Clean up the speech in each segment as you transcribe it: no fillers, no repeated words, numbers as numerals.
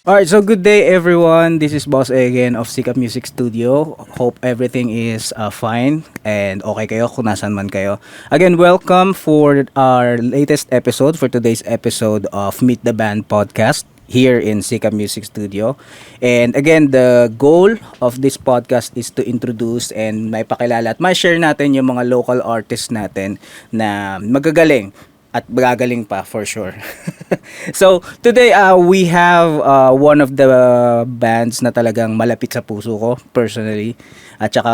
Alright, so good day everyone. This is Boss A again of Sikap Music Studio. Hope everything is fine and okay kayo kung nasan man kayo. Again, welcome for our latest episode, for today's episode of Meet the Band podcast here in Sikap Music Studio. And again, the goal of this podcast is to introduce and maipakilala at ma-share natin yung mga local artists natin na magagaling at gagaling pa for sure. So today we have one of the bands na talagang malapit sa puso ko personally, at saka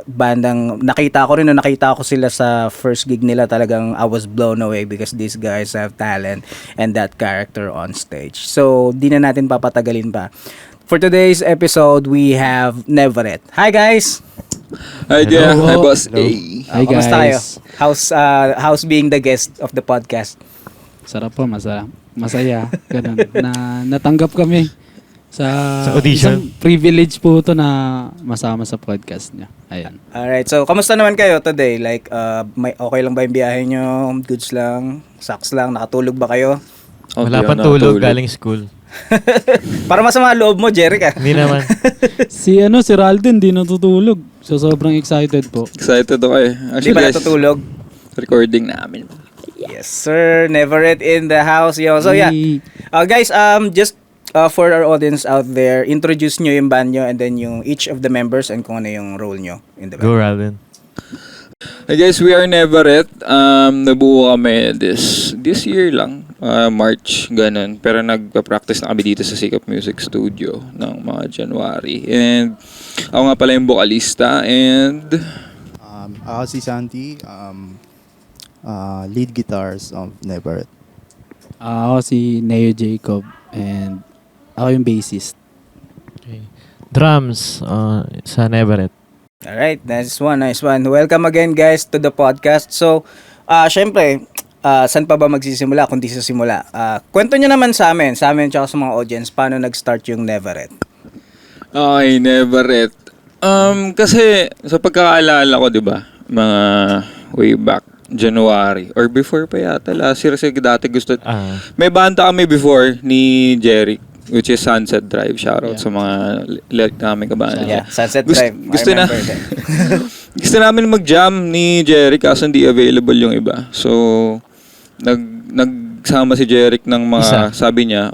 bandang nakita ko sila sa first gig nila, talagang I was blown away because these guys have talent and that character on stage. So di na natin papatagalin pa. For today's episode we have Neverett. Hi guys. Hi there, hi Boss A. Hi guys. Kamusta kayo? How's being the guest of the podcast? Sarap po, masaya. Ganun. Natanggap kami sa audition. Isang privilege po ito na masama sa podcast niya. Ayan. Alright, so kamusta naman kayo today? Like, may okay lang ba yung biyahe nyo? Goods lang? Saks lang? Nakatulog ba kayo? Wala pang tulog, galing school. Para masama ang loob mo, Jerry ka. Hindi naman. Si Ralden di natutulog. So sobrang excited po. Excited ako eh. Hindi Actually ba guys, natutulog? recording namin. Yes, sir. Neverett in the house, yo. So yeah, Hey. guys, just for our audience out there, introduce nyo yung band nyo and then yung each of the members and kung ano yung role nyo in the band. Go, Ralvin. Hey guys, we are Neverett. Nabuo kami this year lang, March, ganun. Pero nagpa-practice na kami dito sa Sikap Music Studio ng mga January. And ako nga pala yung vocalista and Ako si Santi, lead guitars of Neverett. Ako si Neo Jacob and ako yung bassist. Okay. Drums sa Neverett. Alright, nice one. Welcome again guys to the podcast. So, syempre, saan pa ba magsisimula kundi sa simula? Kwento nyo naman sa amin tsaka sa mga audience, paano nag-start yung Neverett? okay, Neverett. Kasi sa pagkakaalala ko, 'di ba? Mga way back January or before pa yata last year, kasi dati gusto. May banda kami before ni Jerry, which is Sunset Drive. Shoutout sa mga namin kabanda. Yeah, Sunset Drive. Gusto namin mag-jam ni Jerry kaso hindi available yung iba. So, nagsama si Jerry ng mga, sabi niya,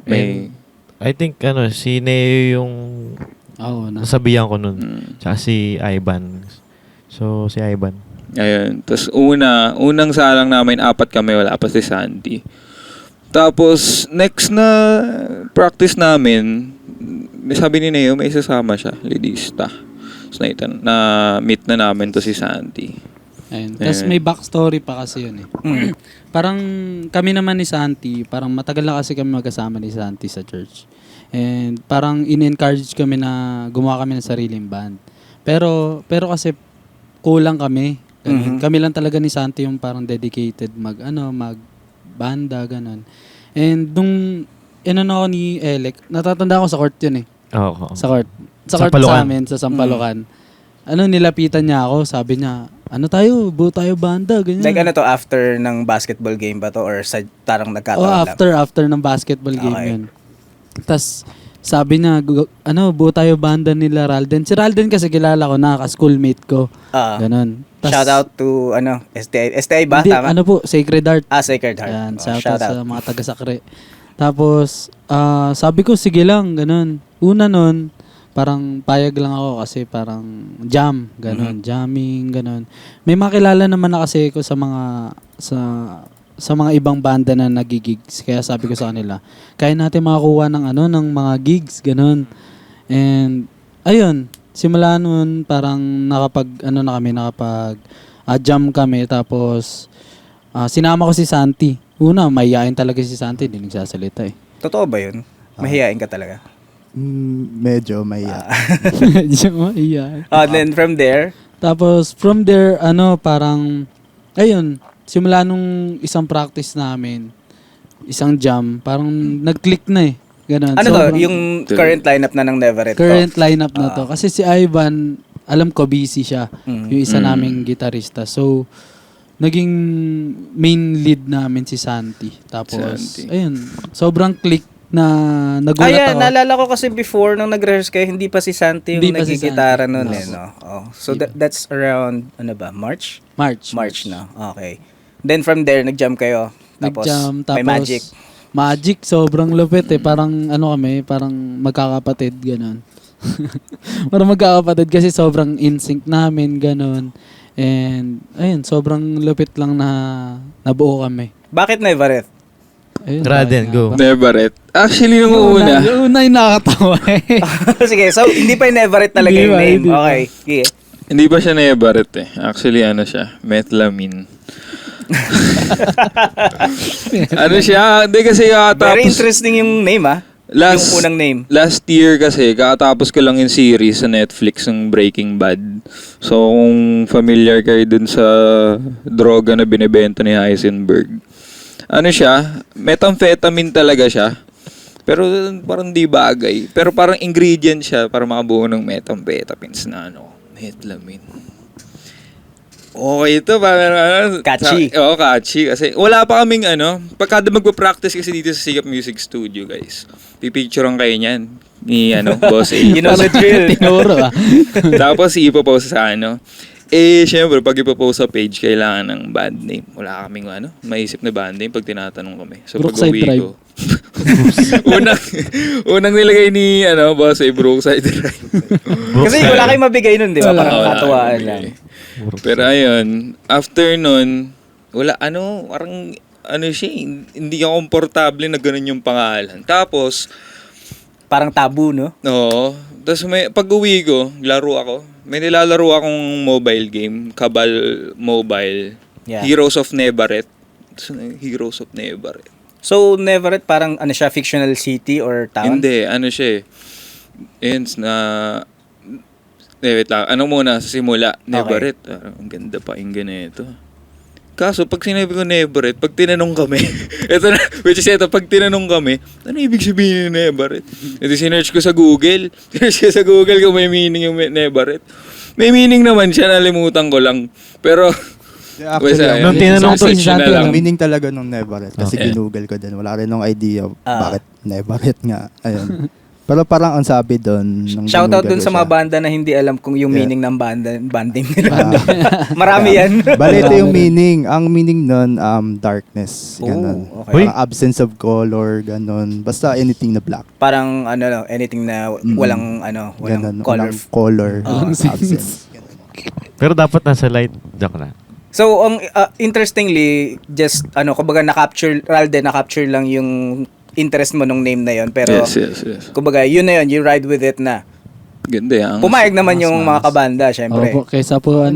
may... I think, si Neo yung nasabihan ko nun. Tsaka si Ivan. So, si Ivan. Ayun. Tapos unang salang namin, 4 kami, wala pa si Sandy. Tapos, next na practice namin, sabi ni Neo, may isasama siya, lidista. So, na-meet na namin to si Sandy. Ayun. Tapos may backstory pa kasi yun eh. Parang kami naman ni Santi, parang matagal na kasi kami magkasama ni Santi sa church. And parang in-encourage kami na gumawa kami ng sariling band. Pero kasi kulang kami. Kami lang talaga ni Santi yung parang dedicated magbanda, ganun. And nung ako ni Elec, natatanda ko sa court yun eh. Oo. Sa court sa amin, sa Sampalocan. Nilapitan niya ako, sabi niya, buo tayo banda, ganyan. Like after ng basketball game ba to or sa tarang nagkataon lang? After ng basketball game yun. Tapos sabi niya, buo tayo banda nila Ralden. Si Ralden kasi kilala ko, nakaka-schoolmate ko. Ganon. Shout out to STI ba? Hindi, Tama? Sacred Heart. Sacred Heart. Yan, shout out sa mga taga-Sakre. Tapos, sabi ko, sige lang, ganon. Una nun, parang payag lang ako kasi parang jam, ganon, jamming, ganon. May makilala naman na kasi ko sa mga ibang banda na nagigigs. Kaya sabi ko sa kanila, kaya natin makakuha ng mga gigs, ganon. And, ayun, simula nun, parang nakapag-jam kami. Tapos, sinama ko si Santi. Una, mahihain talaga si Santi, hindi nagsasalita eh. Totoo ba yun? Mahihain ka talaga? Medyo mahiya. Medyo mahihain. Then from there? Tapos, from there, parang, ayun, simula nung isang practice namin, isang jam, parang nag-click na eh. Ganun. Yung current lineup na ng Neverett? Current lineup na to. Kasi si Ivan, alam ko busy siya. Yung isa naming gitarista. So, naging main lead namin si Santi. Tapos, ayun, sobrang click na nagulat yeah, ako. naalala ko kasi before nung nag-rehearse kayo, hindi pa si Santi yung Hindi pa si nagigitara Santi. nun No. eh, no? Oh. So that's around, March? March. No? Okay. Then from there, nag-jam kayo. Tapos, Nag-jam, may magic. Magic, sobrang lupit eh. Parang parang magkakapatid, ganun. Parang magkakapatid kasi sobrang in-sync namin, ganun. And, ayun, sobrang lupit lang na nabuo kami. Bakit Nevereth? Ayun, Raden, bakit go. nga ba? Neverett. Actually, nung una, Yung una yung nakakatawa eh. Sige, so hindi pa yung Nevereth talaga Hindi yung pa, name. hindi pa. Okay, sige. hindi pa siya Neverett eh. Actually, ano siya? Metlamine. Ano siya? Hindi kasi Very katapos... interesting yung name, Last, yung unang name. Last year kasi, kakatapos ko lang yung series sa Netflix ng Breaking Bad. So, kung familiar kayo dun sa droga na binibenta ni Heisenberg. Ano siya? Methamphetamine talaga siya. Pero parang di bagay. Pero parang ingredient siya para makabuo ng methamphetamines na metlamine. Okay ito, parang Catchy. Oo, catchy. Kasi wala pa kaming pagkada magpa-practice kasi dito sa Sikap Music Studio, guys. Pipicturean kayo niyan ni Boss A. You know the drill. Tinuro ah. Tapos ipopost sa syempre, pag ipopost sa page, kailangan ng band name. Wala kaming maisip na band name pag tinatanong kami. So, Brookside pag-uwi Drive. ko, unang nilagay ni, Boss A, Brookside Drive. Kasi wala kayong mabigay nun, di ba? Wala. Parang Wala katuwaan kaming lang. bigay. Pero ayun, after nun, wala, parang, siya, hindi ako komportable na ganun yung pangalan. Tapos, Parang tabu, no? oo. Tapos pag-uwi ko, laro ako. May nilalaro akong mobile game, Cabal Mobile. Yeah. Heroes of Neverett. Heroes of Neverett. So, Neverett, parang siya, fictional city or town? Hindi, siya wait lang. Muna, sa simula? Neverett. Ang ganda pa yung ganito. Kaso, pag sinabi ko Neverett, pag tinanong kami, pag tinanong kami, ano ibig sabihin ng Neverett? Ito sinearch ko sa Google. Sinearch ko sa Google kung may meaning yung Neverett. May meaning naman siya, nalimutan ko lang. Pero, Actually, nung tinanong to, search na lang. ang meaning talaga nung Neverett kasi Okay. ginugol ko din. Wala rin nung idea bakit Neverett nga. Ayun. Pero parang ang sabi doon, Shoutout dun sa mga banda na hindi alam kung yung meaning ng banding nila. Marami yan. Bali, ito yung meaning. Ang meaning nun, darkness. Ganun. Oh, Uy. okay. Parang absence of color, ganun. Basta anything na black. Parang anything na walang Ganun. color. Walang color. Walang absence. Pero dapat nasa light. Joke lang. So, interestingly, just kumbaga na-capture lang yung interest mo nung name na yon, pero yes. kumbaga yun na yun, you ride with it na. Ganda yan. Pumayag naman yung mga kabanda, syempre. Opo, kaysa po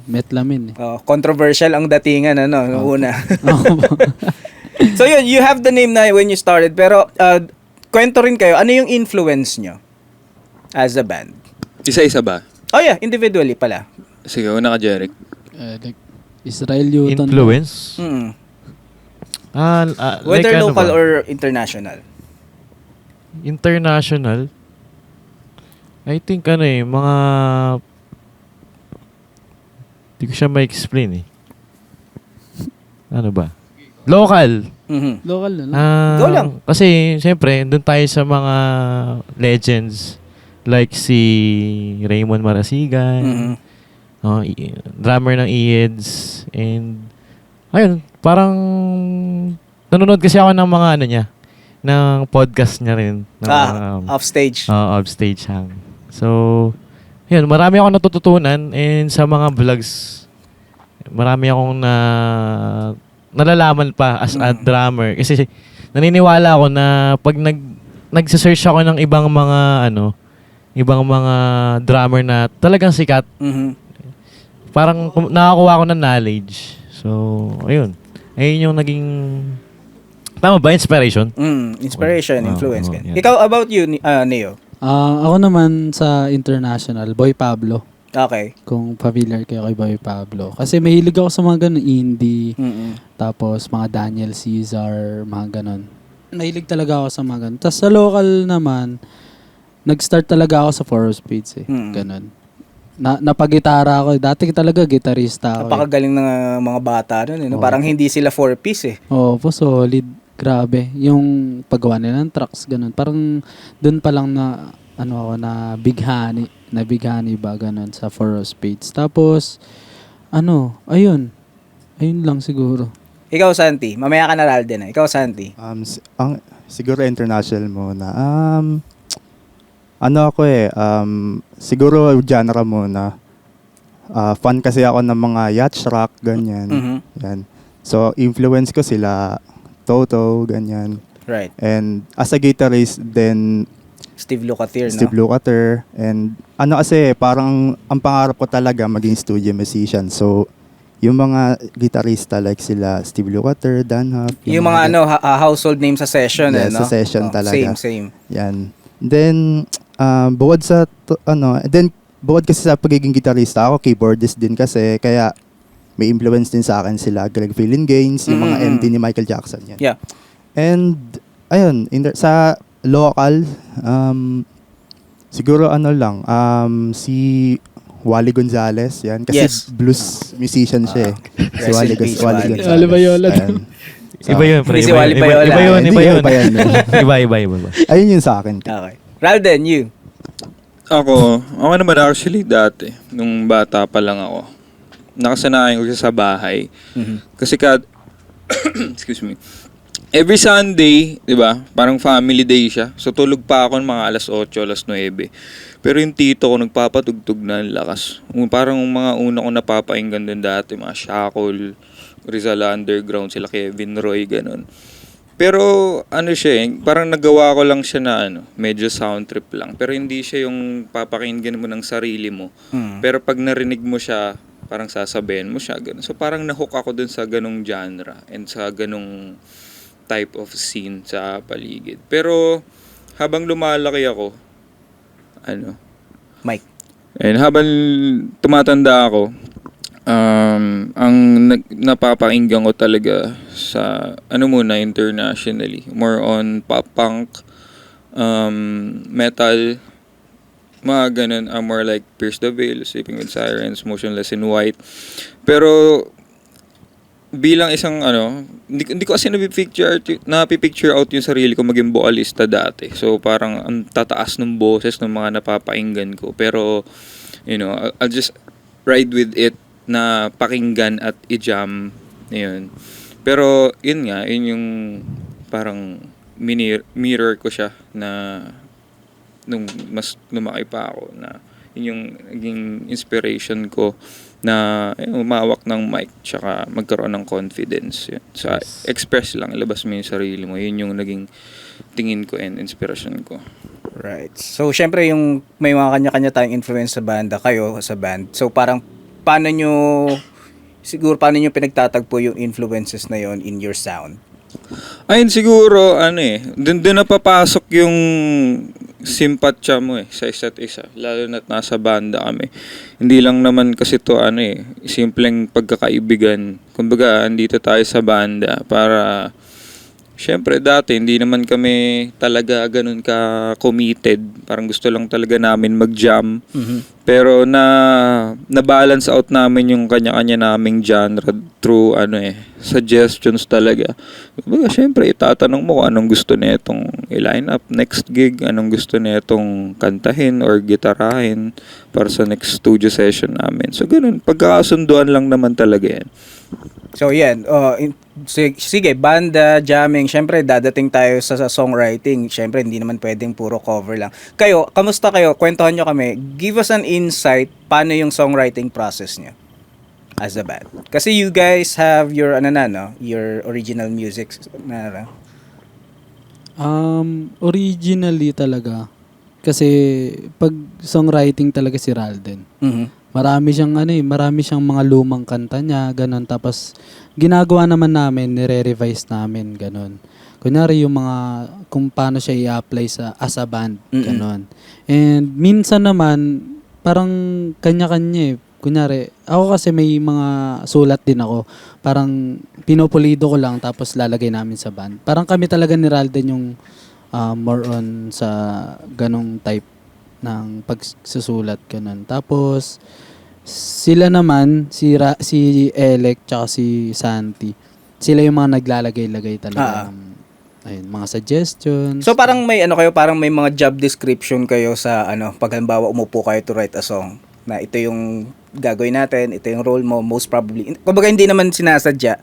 Metlamin eh. Controversial ang datingan nung una. Opo. So yun, you have the name na when you started, pero kwento rin kayo, ano yung influence nyo as a band? Isa-isa ba? Oh yeah, individually pala. Sige, una ka, Jeric. Like Israel Newton. Influence? Mm. like Whether ano local ba? or international. International? I think mga... Hindi ko siya ma-explain eh. Ano ba? Local. Mhm. Local na lang. Go lang. Kasi, siyempre, doon tayo sa mga legends. Like si Raymond Marasigan. Mhm. Drummer ng EEDS. And, ayun, parang nanonood kasi ako ng mga niya. Ng podcast niya rin. Ng, Off stage. off stage hang. So, yun, marami akong natututunan and sa mga vlogs, marami akong nalalaman pa as a drummer. Kasi naniniwala ako na pag nagse-search ako ng ibang mga drummer na talagang sikat, Mhm. parang nakakuha ako ng knowledge. So, ayun. Ayun yung naging... Tama ba? Inspiration? Inspiration, influence. yeah. Ikaw, about you, Neo? Ako naman sa international, Boy Pablo. Okay. Kung familiar kayo kay Boy Pablo. Kasi mahilig ako sa mga ganun, indie, tapos mga Daniel Caesar, mga ganun. Mahilig talaga ako sa mga ganun. Tapos sa local naman, nag-start talaga ako sa Four of Spades eh. Ganun. Napagitara ako. Dati talaga gitarista ako. Napakagaling ng mga bata nun. No? Parang hindi sila 4-piece eh. Oo, po solid. Grabe. Yung paggawa nila ng trucks, ganun. Parang doon pa lang na, na bighani ba, ganun, sa For Us page. Tapos, ayun. Ayun lang siguro. Ikaw, Santi. Mamaya ka na, Ralden. Ikaw, Santi. Siguro international muna. Siguro genre muna. Fan kasi ako ng mga yacht rock, ganyan. Mhm. Yan. So, influence ko sila, Toto, ganyan. Right. And as a guitarist, then Steve Lukather, Steve no? Lukather. And kasi, parang ang pangarap ko talaga maging studio musician. So, yung mga gitarista like sila Steve Lukather, Dan Huff. Yung mga household name sa session, Yeah, no? sa session talaga. Same. Yan. Then, bukod kasi sa pagiging gitarista, ako keyboardist din kasi, kaya may influence din sa akin sila Greg Gaines, yung mga MD ni Michael Jackson. Yan. Yeah. And, ayun, sa local, siguro si Wally Gonzalez, yan. Kasi Yes. blues musician siya eh. Si rest Wally, in peace, Wally Wally. Gonzalez. Wally Bayola. Ayan. So, Iba yun, pre. Hindi si Wally Bayola. Iba yun. Hindi, Iba. Ayun yun sa akin. Okay. Ralden, you. Ako naman actually dati, nung bata pa lang ako, nakasanayan ko siya sa bahay. Kasi excuse me, every Sunday, di ba, parang family day siya. So tulog pa ako ng mga alas 8, alas 9. Pero yung tito ko nagpapatugtog na ang lakas. Parang mga una ko napapainggan doon dati, mga Shackle, Rizal Underground, sila Kevin Roy, ganun. Pero siya parang nagawa ko lang siya na medyo sound trip lang. Pero hindi siya yung papakinggan mo ng sarili mo. Pero pag narinig mo siya, parang sasabihin mo siya, ganun. So parang nahook ako dun sa ganung genre and sa ganung type of scene sa paligid. Pero habang lumalaki ako, Mike. and habang tumatanda ako, ang napapakinggan ko talaga sa internationally, more on pop punk, metal, mga ganun, more like Pierce the Veil, Sleeping with Sirens, Motionless in White. Pero bilang isang hindi ko kasi napipicture out yung sarili ko maging vocalista dati. So parang ang tataas ng boses ng mga napapakinggan ko. Pero I'll just ride with it na pakinggan at i-jam. Yun. Pero yun yung parang mirror ko siya na nung mas lumaki pa ako, na yun yung naging inspiration ko na umawak ng mic tsaka magkaroon ng confidence. Yun. So, express lang, ilabas mo yung sarili mo. Yun yung naging tingin ko and inspiration ko. Right. So, syempre yung may mga kanya-kanya tayong influence sa banda, kayo sa band. So, parang paano nyo pinagtatagpo yung influences na yon in your sound? Ayun siguro, dun napapasok yung simpatya mo sa isa't isa. Lalo na't nasa banda kami. Hindi lang naman kasi to simpleng pagkakaibigan. Kumbaga, andito tayo sa banda para, syempre dati hindi naman kami talaga ganun ka-committed. Parang gusto lang talaga namin mag-jam. Pero na-balance out namin yung kanya-kanya naming genre through suggestions talaga. Kumbaga, syempre itatanong mo kung anong gusto nitong i-line up next gig, anong gusto nitong kantahin or gitarahin para sa next studio session namin. So ganun, pagkakasunduan lang naman talaga yan. So yan, sige, banda, jamming, syempre dadating tayo sa songwriting. Syempre hindi naman pwedeng puro cover lang. Kayo, kamusta kayo? Kwentuhan nyo kami. Give us an insight paano yung songwriting process nyo as a band. Kasi you guys have your your original music na. Originally talaga, kasi pag songwriting talaga si Ralden. Marami siyang mga lumang kanta niya, ganun. Tapos, ginagawa naman namin, nire-revise namin, ganun. Kunyari, yung mga, kung paano siya i-apply as a band, ganun. And, minsan naman, parang kanya-kanya Kunyari, ako kasi may mga sulat din ako. Parang, pinopulido ko lang, tapos lalagay namin sa band. Parang kami talaga ni Ralden yung more on sa ganong type ng pagsusulat, ganun. Tapos, sila naman, si Elec tsaka si Santi, sila yung mga naglalagay-lagay talaga ng Ayun, mga suggestions. So parang may ano kayo, parang may mga job description kayo sa ano, pag halimbawa umupo kayo to write a song na ito yung gagawin natin, ito yung role mo, most probably. Kumbaga hindi naman sinasadya,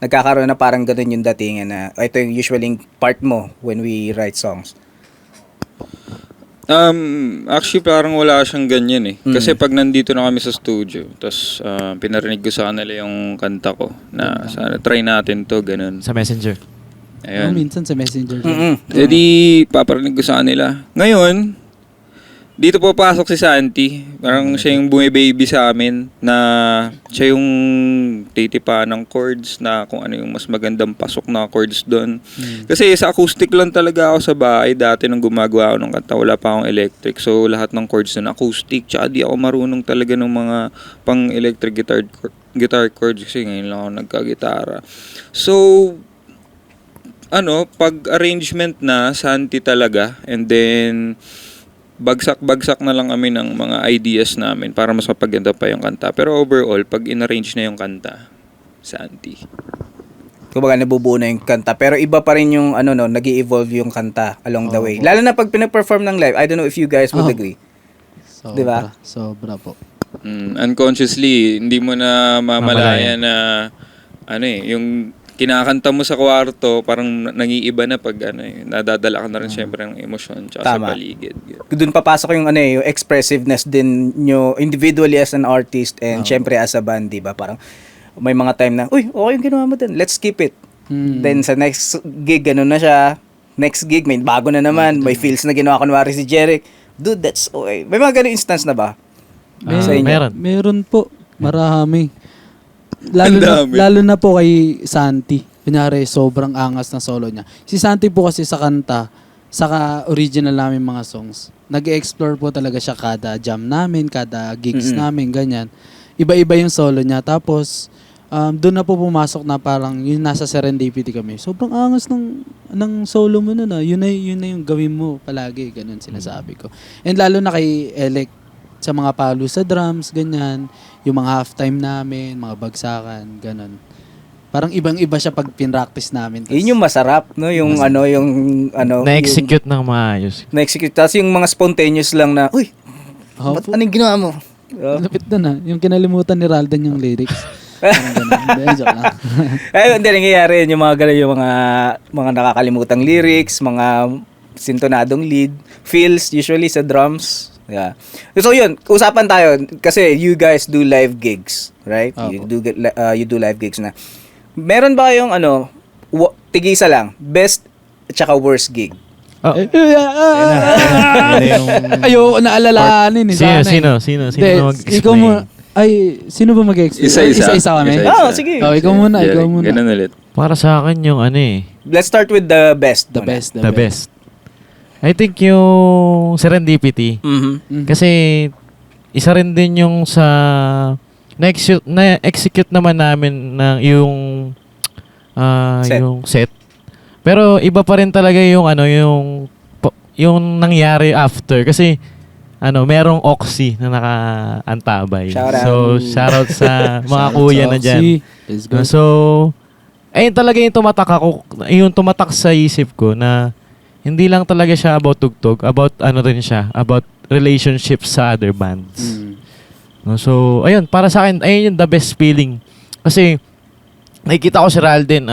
nagkakaroon na parang ganun yung datingan na ito yung usually part mo when we write songs. Actually parang wala siyang ganyan eh. Kasi pag nandito na kami sa studio, tapos pinarinig ko sa kanila yung kanta ko na sana try natin to, ganun. Sa Messenger. Ayun. Minsan sa Messenger. Eh di, paparinig ko sa kanila. Ngayon, dito po pasok si Santi. Parang siya yung bumibaby sa amin na siya yung titipa ng chords na kung ano yung mas magandang pasok na chords doon. Kasi sa acoustic lang talaga ako sa bahay dati nung gumagawa ako ng kanta. Wala pa akong electric. So lahat ng chords doon acoustic. Tsaka di ako marunong talaga ng mga pang electric guitar chords kasi ngayon lang ako nagka-gitara. So pag-arrangement na, Santi talaga. And then, bagsak-bagsak na lang kami ng mga ideas namin para mas mapaganda pa yung kanta. Pero overall, pag in-arrange na yung kanta, Santi. Kumbaga nabubuo na yung kanta, pero iba pa rin yung nag-i-evolve yung kanta along the way. Lalo na pag pina-perform ng live. I don't know if you guys would agree. Sobra, Diba? Sobra po. Unconsciously, hindi mo na mamalayan na yung kinakanta mo sa kwarto, parang nag-iiba na pag nadadala ka na rin syempre ng emosyon tsaka sa Tama. paligid. Doon papasok yung yung expressiveness din nyo individually as an artist and syempre as a band, di ba? Parang may mga time na, uy, okay yung ginawa mo din, let's keep it. Then sa next gig, ganun na siya. Next gig, may bago na naman, may feels na ginawa kunwari si Jeric. Dude, that's okay. May mga ganun instance na ba? Sa inyo? Meron. Meron po. Marami. Ang dami. Lalo na po kay Santi. Kunyari, sobrang angas na solo niya. Si Santi po kasi sa kanta, saka original namin mga songs, nag-explore po talaga siya kada jam namin, kada gigs namin, ganyan. Iba-iba yung solo niya. Tapos, doon na po pumasok na parang yung nasa serendipity kami. Sobrang angas ng solo mo na. Yun na yung gawin mo palagi. Ganun sinasabi ko. And lalo na kay Elec, sa mga palo sa drums, ganyan. Yung mga halftime namin, mga bagsakan, ganun. Parang ibang-iba siya pag pinractice namin. Yun yung masarap, no? Yung Na-execute ng maayos. na-execute. Tapos yung mga spontaneous lang na, uy, ba't anong ginawa mo? Lapit na na. Yung kinalimutan ni Raldan yung lyrics. Parang ganun. Hindi, joke lang. Hindi nangyayari yun, yung mga ganun, yung mga nakakalimutang lyrics, mga sintonadong lead, feels usually sa drums. Yeah. So yun, usapan tayo kasi you guys do live gigs, right? You do live gigs na. Meron ba kayong tigisa lang, best at saka worst gig? Ayoko na alalahanin. Sino Ikaw mo. Ay, sino ba mag-explain? Isa-isa kami? Oh, sige. Ikaw muna. Ganun ulit. Para sa akin yung Let's start with the best. The best. the best. I think yung Serendipity. Kasi isa rin din yung sa na-execute naman namin ng Set. yung set. Pero iba pa rin talaga yung yung nangyari after kasi merong Oxy na nakaantabay. Shoutout. So shoutout sa mga kuya na diyan. Let's go. So ayun talaga yung tumatak sa isip ko na hindi lang talaga siya about tugtog, about rin siya, about relationships sa other bands. So, ayun, para sa akin, ayun yung the best feeling. Kasi, nakikita ko si Ralden,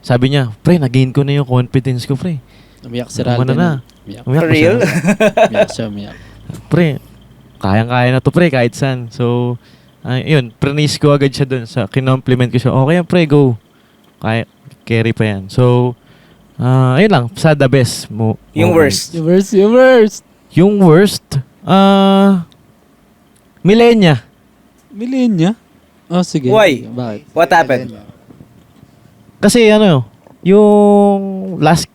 sabi niya, pre, nag-gain ko na yung confidence ko, pre. Umiyak si Umano Raldan. na. Umiyak. Umiyak For pa siya. real? Umiyak. Pre, kayang-kaya na to, pre, kahit saan. So, yun, praise ko agad siya dun. Kinompliment ko siya, okay yan, pre, go. Kaya, carry pa yan. So, ayun lang, sa the best mo. Yung worst. Yung worst. Yung worst, Millennia. Millennia? Oh, sige. Why? Bakit? What happened? Kasi yung last.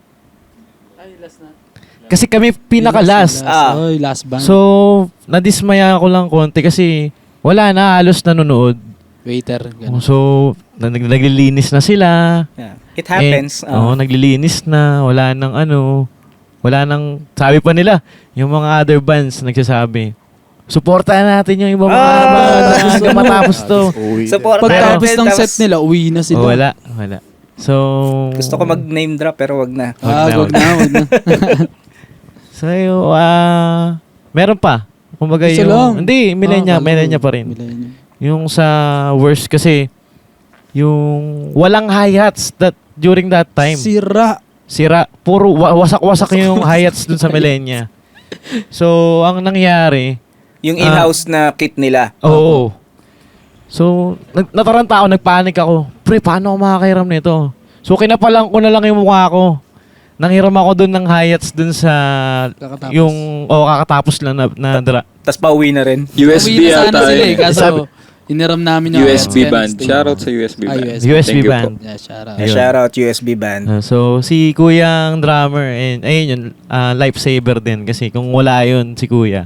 Kasi kami pinaka-last. Oy, last band. So, nadismaya ako lang konti kasi wala na, halos nanonood. Waiter. Ganun. So, naglilinis na sila. Yeah. It happens. Naglilinis na, wala nang, sabi pa nila, yung mga other bands nagsasabi, supportahan natin yung ibang mga hanggang matapos to. Support Pagtapos natin, ng tapos- set nila, uwi na sila. Wala. So, Gusto ko mag-name drop pero wag na. Wag na. So, meron pa. Kumbaga Isa yung... lang. Hindi, millennia pa rin. Millennium. Yung sa worst kasi, yung walang hi-hats during that time. Sira. Puro wasak-wasak yung hi-hats dun sa millennia. So, ang nangyari... Yung in-house na kit nila. Oo. So, nataranta ako, nagpanik ako. Pre, paano ako makakairam nito? So, kinapalang ko na lang yung mukha ko. Nanghiram ako dun ng hi-hats dun sa... Kakatapos. kakatapos lang na Tapos pauwi na rin. USB Uwi na sana ata sila eh. kaso iniram namin yung USB Hats band. Wednesday. Shoutout sa USB band. USB Thank you band. po. Yeah, shout out. Ayun. Shout out USB band. So, si Kuyang drummer, and ayun yun, lifesaver din. Kasi kung wala yun, si Kuya.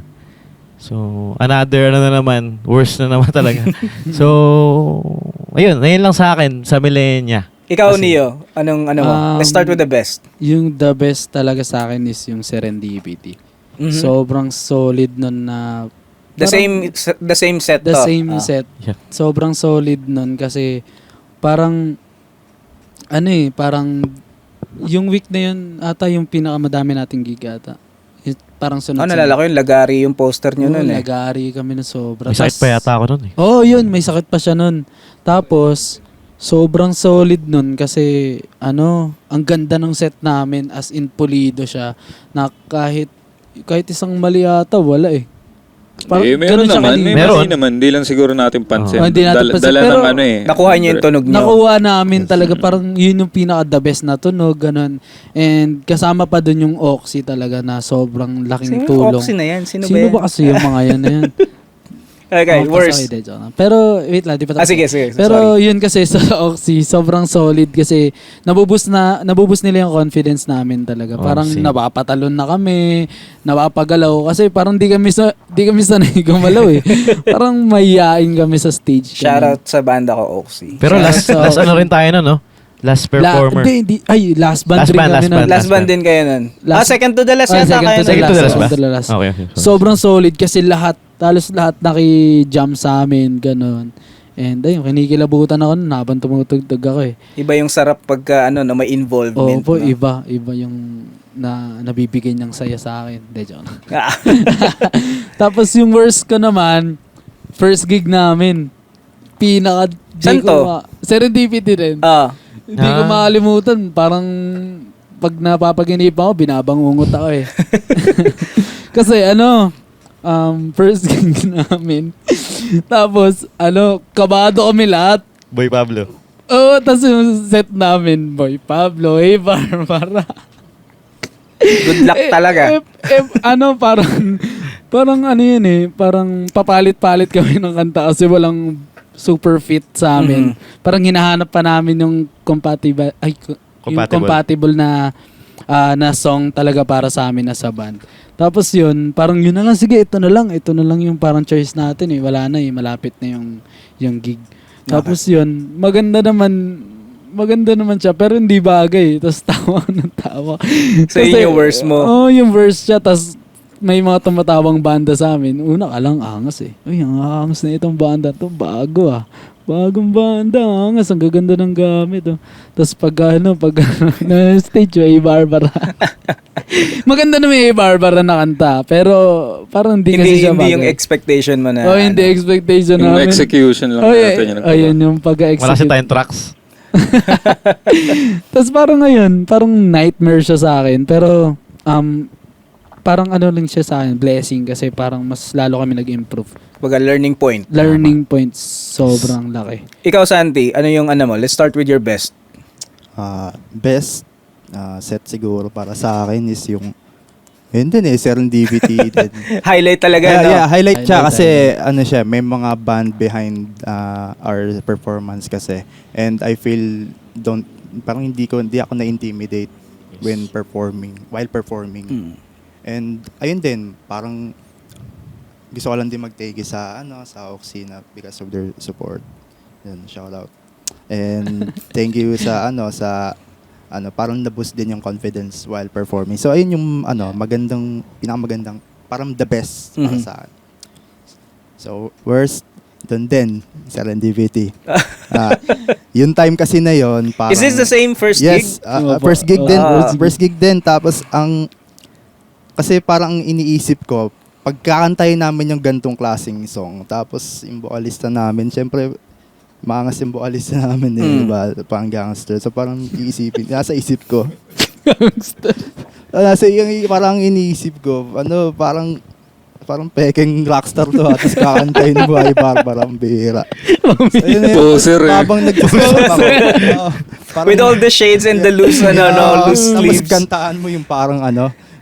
So, another na naman, worse na naman talaga. So, ayun lang sa akin, sa millennia. Ikaw, Kasi- Neo, anong ano mo? Let's start with the best. Yung the best talaga sa akin is yung Serendipity. Mhm. Sobrang solid nun na The parang- same set the to. same Ah. set. Yeah. Sobrang solid nun kasi parang parang yung week na yun ata yung pinakamadami nating gig ata. Parang sunod. Nalala ko yung Lagari yung poster nyo nun eh. Nagari kami na sobra. May sakit pa yata ako nun eh. Yun, may sakit pa siya nun. Tapos sobrang solid nun kasi ang ganda ng set namin as in pulido siya na kahit isang mali ata wala eh. Meron ganun siya naman. kanina. May mali naman. Di lang siguro natin pansin. Hindi natin pansin. Dala Pero ng Nakuha niyo yung tunog nyo. Nakuha namin talaga parang yun yung pinaka the best na tunog ganun. And kasama pa dun yung Oxy talaga na sobrang laking Sino tulong. Oxy na yan? Sino Sino ba yan? ba kasi yung mga yan na yan? Okay, Pasok worst. kayo, joke lang. Pero wait lang, di pa tapos. Sige. Pero Sorry. yun kasi sa Oxy, sobrang solid kasi nabubus nila yung confidence namin talaga. Parang Oxy. napapatalon na kami, napapagalaw kasi parang di kami sanay gumalaw eh. Parang mayayain kami sa stage. Shoutout sa banda ko, Oxy. Pero last ano rin tayo no? Last performer. Last band rin kami nun. Last band din kayo nun. Last- second to the last yata second kayo to the nun. Second to the last last. ba? Second to the last. Okay. Sobrang solid kasi halos lahat naki-jam sa amin, ganun. And ayun, kinikilabutan ako nun habang tumutugtog ako eh. Iba yung sarap pagka na may involvement. Oo po, no? iba yung nabibigay niyang saya sa akin. De, joke lang. Ah. Tapos yung worst ko naman, first gig namin. Saan to? Serendipity rin. Hindi ko makalimutan. Parang pag napapaginip ako, binabangungot ako eh. Kasi first gig namin. Tapos, kabado kami lahat. Boy Pablo. Tapos yung set namin, Boy Pablo, Barbara. Good luck talaga. Parang yun eh, parang papalit-palit kami ng kanta kasi walang super fit sa amin. Parang hinahanap pa namin yung compatible na song talaga para sa amin na sa band. Tapos yun, parang yun na lang, sige, ito na lang yung parang choice natin eh. Wala na eh, malapit na yung gig. Tapos yun, maganda naman siya, pero hindi bagay. Tapos tawa ng tawa. So yun yung worst mo? Yung worst siya, tapos may mga tumatawang banda sa amin. Una ka lang, angas eh. Uy, ang angas na itong banda to, bago ah. Bagong banda, angas, ang gaganda ng gamit. Oh. Tapos pag na stage, may Barbara. Maganda na may Barbara na kanta, pero parang hindi kasi siya bagay. Hindi yung expectation mo na. Hindi expectation Yung namin. execution lang natin yung nagkaroon. Ayun yung pag-execute. Wala si tayong tracks. Tapos parang parang nightmare siya sa akin. Pero, parang lang siya sa akin, blessing kasi parang mas lalo kami nag-improve. Baga learning point. Learning points, sobrang laki. Ikaw, Santi, ano yung mo? Let's start with your best. Best set siguro para sa akin is yung yun din Serendipity din. Highlight talaga, no? Yeah, highlight siya Highlight kasi siya, may mga band behind our performance kasi. And I feel parang hindi ako na-intimidate while performing. And ayun din, parang gusto ko lang din magtegi sa Oxy na because of their support. Yun, shout out. And thank you sa parang na-boost din yung confidence while performing. So ayun yung pinakamagandang, parang the best para sa akin. So worst, doon din, serendipity. Yung time kasi na yon, parang... Is this the same first gig? Yes, first gig din. Ah. First gig din. Tapos kasi parang iniisip ko, pagkakantayin namin yung gantong klaseng song, tapos yung vocalista namin, syempre, maangas yung vocalista namin di ba? Parang gangster. So parang nasa isip ko. Gangster? Parang iniisip ko, parang peking rockstar to, tapos kakantayin mo ay Barbara, ang bihira. So, Poser eh. habang nag-usap ako, With all the shades and the loose, loose tapos sleeves. kantaan mo yung parang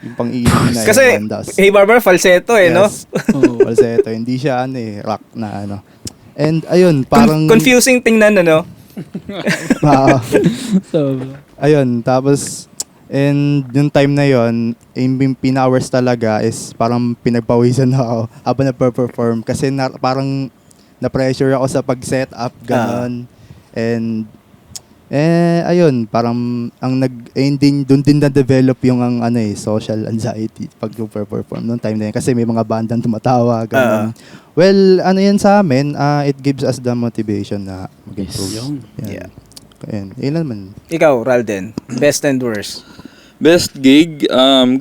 yung pang-iiling na Kasi, yun. Tapos, Hey Barbara, falsetto no? yes, falsetto. Hindi siya rock na And ayun, parang... Confusing tingnan, Ah, So, ayun, tapos... And yung time na yon, yung pin-hours talaga is parang pinagpawisan ako habang na-perform kasi parang na-pressure ako sa pag-set up, ganon. And ayun, parang doon din na-develop yung social anxiety pag perform noong time na yun kasi may mga bandang tumatawa, ganon. Well, yan sa amin, it gives us the motivation na mag-improve. Yes. Yan. Yeah. Ayun, yun naman. Ikaw, Ralden, best and worst. Best gig,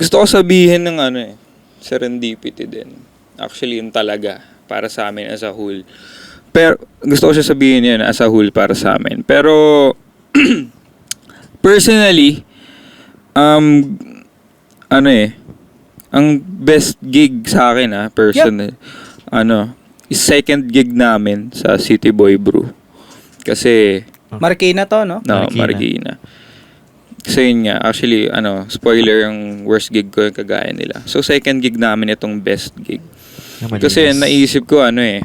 gusto ko sabihin ng serendipity din. Actually, yun talaga para sa amin as a whole. Pero gusto ko siya sabihin yun as a whole para sa amin. Pero personally, ang best gig sa akin personal, is second gig namin sa City Boy Brew. Kasi Marikina to, no? Marikina. So yun nga, actually, spoiler, yung worst gig ko yung kagaya nila. So second gig namin itong best gig. Kasi naisip ko, alam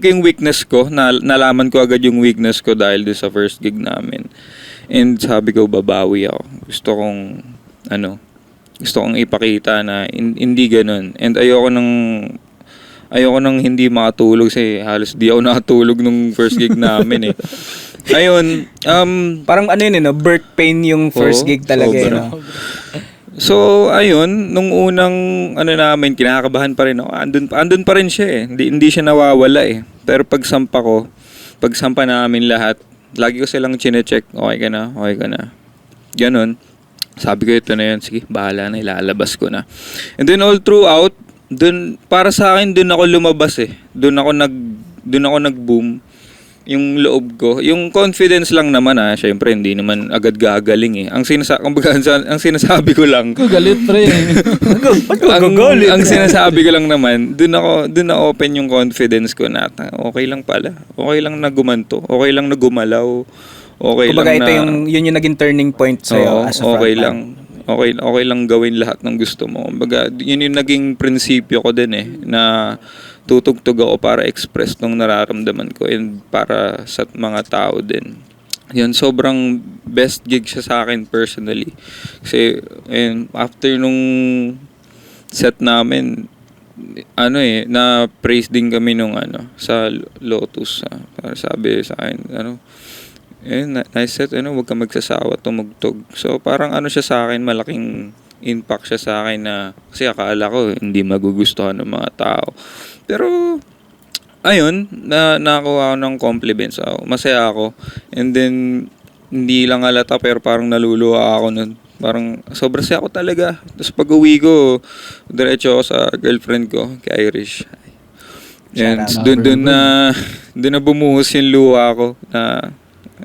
ko yung weakness ko, nalaman ko agad yung weakness ko dahil doon sa first gig namin. And sabi ko, babawi ako. Gusto kong ipakita na hindi ganun. And ayoko nang hindi makatulog kasi halos di ako nakatulog nung first gig namin eh. Ayun, Parang birth pain yung first gig talaga, sobra. So, ayun, nung unang namin, kinakabahan pa rin ako. Andun pa rin siya eh. Hindi siya nawawala eh. Pero pagsampa namin lahat, lagi ko silang chine-check, okay ka na. Ganon. Sabi ko, ito na yun, sige, bahala na, ilalabas ko na. And then all throughout, para sa akin, dun ako lumabas eh. Dun ako nag-boom. Yung loob ko, yung confidence lang naman syempre hindi naman agad gagaling eh. Ang sinasabi ko lang, galit pre. ang sinasabi ko lang naman, doon na open yung confidence ko na okay lang pala. Okay lang na gumanto, okay lang na gumalaw. Okay Kumbaga, lang na yun yung naging turning point sa'yo as a okay frontman. lang. Okay lang gawin lahat ng gusto mo. Kumbaga, yun yung naging prinsipyo ko din eh, na tutugtog ako para express nung nararamdaman ko and para sa mga tao din. Yan, sobrang best gig siya sa akin personally. Kasi, and after nung set namin, na-praise din kami nung sa Lotus. Para sabi sa akin, nice set, huwag ka magsasawa tumugtog. So, parang siya sa akin, malaking impact siya sa akin na, kasi akala ko, hindi magugustuhan ng mga tao. Pero, ayun, nakakuha ako ng compliments. Masaya ako. And then, hindi lang halata, pero parang naluluha ako nun. Parang, sobrang saya ako talaga. Tapos pag uwi ko, diretso ako sa girlfriend ko, kay Irish. And doon na bumuhos yung luha ko na,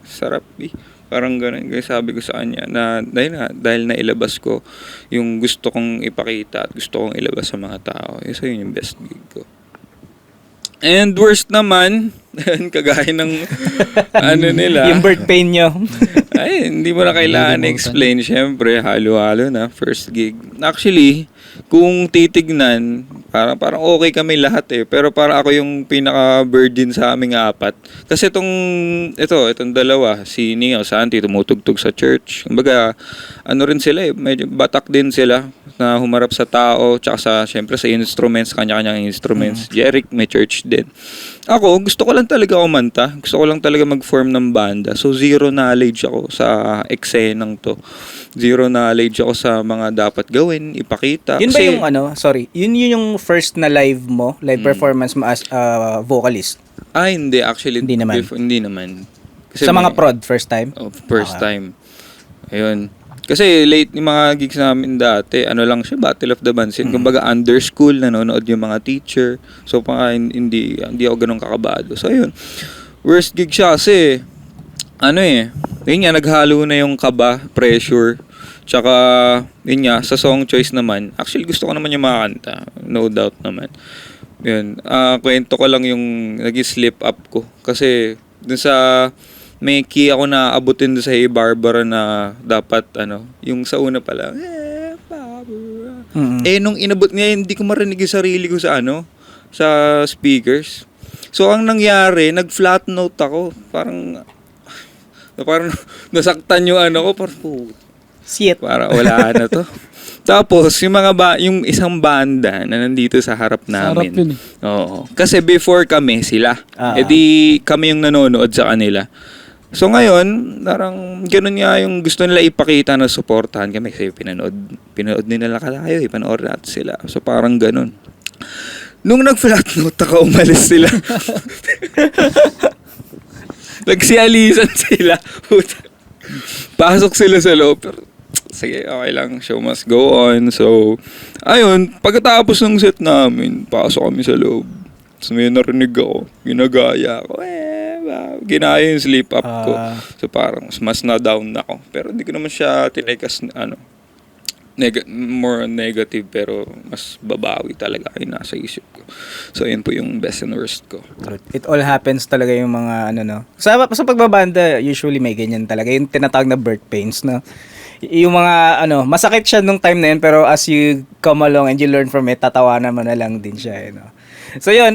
sarap eh. Parang ganun. Kaya sabi ko sa kanya na dahil nailabas ko yung gusto kong ipakita at gusto kong ilabas sa mga tao. So yun yung best gig ko. And worst naman, kagaya ng nila. Yung birth pain nyo. Ay, hindi mo na kailangan explain. Siyempre, halo-halo na. First gig. Actually, kung titignan, parang okay kami lahat eh. Pero parang ako yung pinaka-virgin sa aming apat. Kasi itong dalawa, si Neo, Santi, tumutugtog sa church. Kumbaga, rin sila eh, medyo batak din sila na humarap sa tao, tsaka siyempre sa instruments, kanya-kanyang instruments. Jeric, may church din. Ako, gusto ko lang talaga kumanta. Gusto ko lang talaga mag-form ng banda. So, zero knowledge ako sa eksenang to. Zero knowledge ako sa mga dapat gawin, ipakita. Yun ba Kasi- yung yun yung first na live mo, live performance mo as vocalist? Hindi. Actually, Hindi naman. hindi naman. Kasi Sa mga may- prod, first time? Oh, first Okay. time. Ayun. Kasi late yung mga gigs namin dati, lang siya, Battle of the Bands. Kumbaga under school, nanonood yung mga teacher. So, hindi ako ganun kakabado. So, ayun. Worst gig siya kasi, yun nga, naghalo na yung kaba, pressure. Tsaka, yun nga, sa song choice naman, actually gusto ko naman yung mga kanta. No doubt naman. Yun. Kwento ko lang yung nag-slip up ko. Kasi, dun sa may key ako na abutin doon sa Hey Barbara na dapat yung sa una pala, Barbara. Nung inabot niya, hindi ko marinig yung sarili ko sa sa speakers. So ang nangyari, nag-flat note ako. Parang nasaktan yung ko, Shit. para wala na to. Tapos, yung isang banda na nandito sa harap namin. Sarap yun eh. Oo. Kasi before kami, sila. Ah. Di kami yung nanonood sa kanila. So ngayon, parang ganun nga yung gusto nila ipakita na supportahan kami kasi pinanood nila tayo, panoorin natin sila. So parang ganun. Nung nag-flat note ako, umalis sila. Nagsialisan sila. Pasok sila sa loob. Pero, sige, okay lang. Show must go on. So, ayun, pagkatapos ng set namin, pasok kami sa loob. So, may narinig ako. Ginagaya ako. Ginaya yung sleep up ko. So, parang mas na-down ako. Pero hindi ko naman siya tinekas more negative, pero mas babawi talaga yung nasa isip ko. So, yun po yung best and worst ko. It all happens talaga yung mga Sa pagbabanda, usually may ganyan talaga. Yung tinatawag na birth pains, no? Yung mga masakit siya nung time na yun, pero as you come along and you learn from it, tatawanan mo na lang din siya, So yun,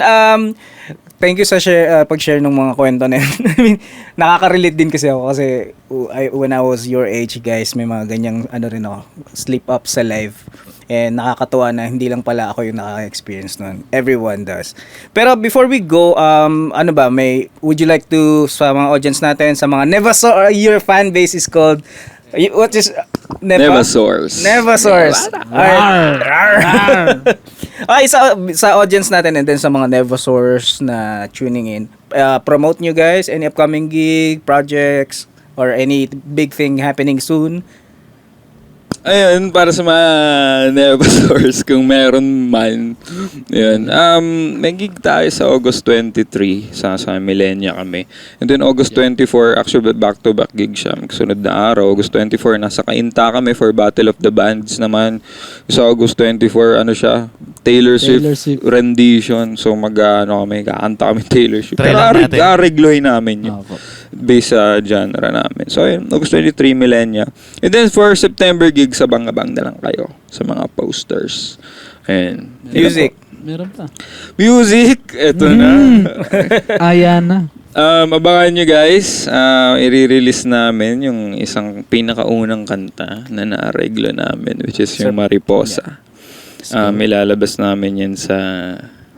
thank you sa pag-share ng mga kwento na yun. I mean, nakaka-relate din kasi ako kasi when I was your age, guys, may mga ganyang rin ako, slip up sa live. And nakakatuwa na hindi lang pala ako yung nakaka-experience nun. Everyone does. Pero before we go, would you like to, sa mga audience natin, sa mga never saw your fan base is called, what is Nevasaurs. Nevasaurs. Okay, sa audience natin and then sa mga Nevasaurs na tuning in, promote nyo guys, any upcoming gig, projects, or any big thing happening soon. Ayun, para sa mga Nevasaurs, kung meron man. Yun. May gig tayo sa August 23, sa Millenia kami. And then August 24, actually back-to-back gig siya. Magsunod na araw. August 24, nasa Cainta kami for Battle of the Bands naman. Sa August 24, siya, Taylor Swift rendition. So kakanta kami Taylor Swift. Try Pero lang natin. aregloy namin yun. Based sa genre namin. So, ayun, August 23, Millenia. And then, for September gig, sa Bangabang na lang kayo sa mga posters. And Music. Meron pa. Music! Eto na. Ayan na. Abangan nyo guys, i-release namin yung isang pinakaunang kanta na naareglo namin, which is yung Mariposa. Ilalabas namin yan sa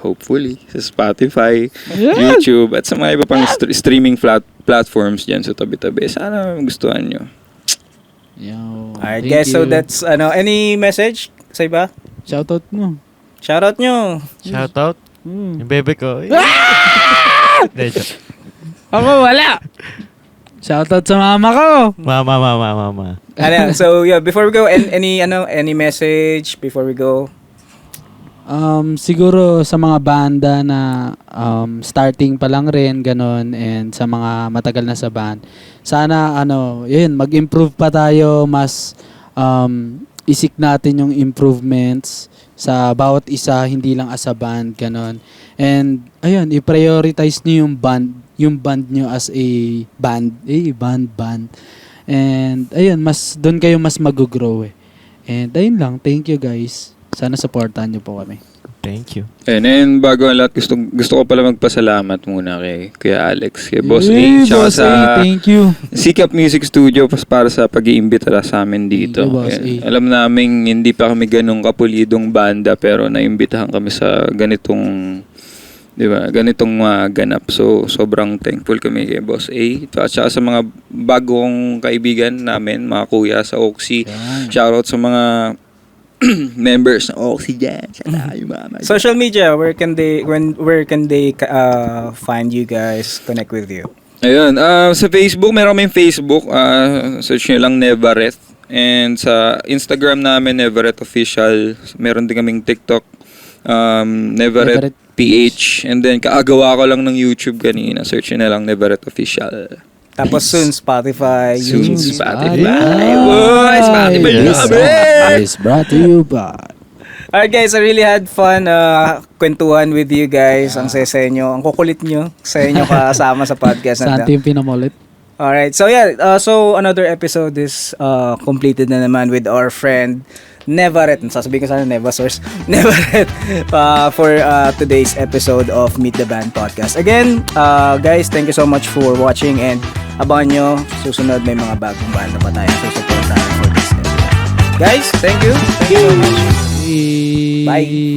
hopefully sa Spotify, YouTube, at sa mga iba pang streaming platforms dyan sa tabi-tabi. Sana gustuhan nyo. Alright guys, so that's any message sa iba? Shoutout mo. Shoutout nyo. Shoutout. Yung bebe ko. Hindi, joke. Ako wala. Shoutout sa mama ko. Mama. So yeah, before we go, any message before we go? Siguro sa mga banda na starting pa lang rin ganon, and sa mga matagal na sa band, sana mag-improve pa tayo, mas isik natin yung improvements sa bawat isa, hindi lang as a band ganon. And ayun, i-prioritize niyo yung band nyo as a band, band. And ayun, doon kayo mas mag-grow And ayun lang, thank you guys. Sana supportahan niyo po kami. Thank you. And bago ang lahat, gusto ko pala magpasalamat muna kay Kuya Alex, kay Boss A, tsaka Boss sa A, thank you. Sikap Music Studio para sa pag-iimbita sa amin dito. Thank you, Boss Ayan. A. Alam namin hindi pa kami ganung kapulidong banda, pero naimbitahan kami sa ganitong Di ba? Ganitong ganap. So, sobrang thankful kami kay Boss A. At saka sa mga bagong kaibigan namin, mga kuya sa Oxy. Shoutout sa mga members ng Oxy dyan. Social media, where can they find you guys, connect with you? Ayun, sa Facebook, meron kaming Facebook. Search nyo lang Nevareth. And sa Instagram namin, Nevareth Official. Meron din kaming TikTok. Nevareth PH. And then, kaagawa ko lang ng YouTube kanina. Search nyo na lang Nevareth Official. Tapos soon, Spotify, Soon, YouTube. Spotify. Spotify. Is brought to you by... Alright guys, I really had fun kwentuhan with you guys. Ang saya sa inyo. Ang kukulit nyo sa inyo kasama sa podcast na Santi yung pinamulit. Alright, so yeah, so another episode is completed na naman with our friend Nevareth. Sasabihin ko sana Nevasource. Nevareth for today's episode of Meet the Band Podcast. Again, guys, thank you so much for watching and abangan nyo, susunod may mga bagong band na pa tayo susuportahan for this episode. Guys, thank you. Thank you so much. Bye.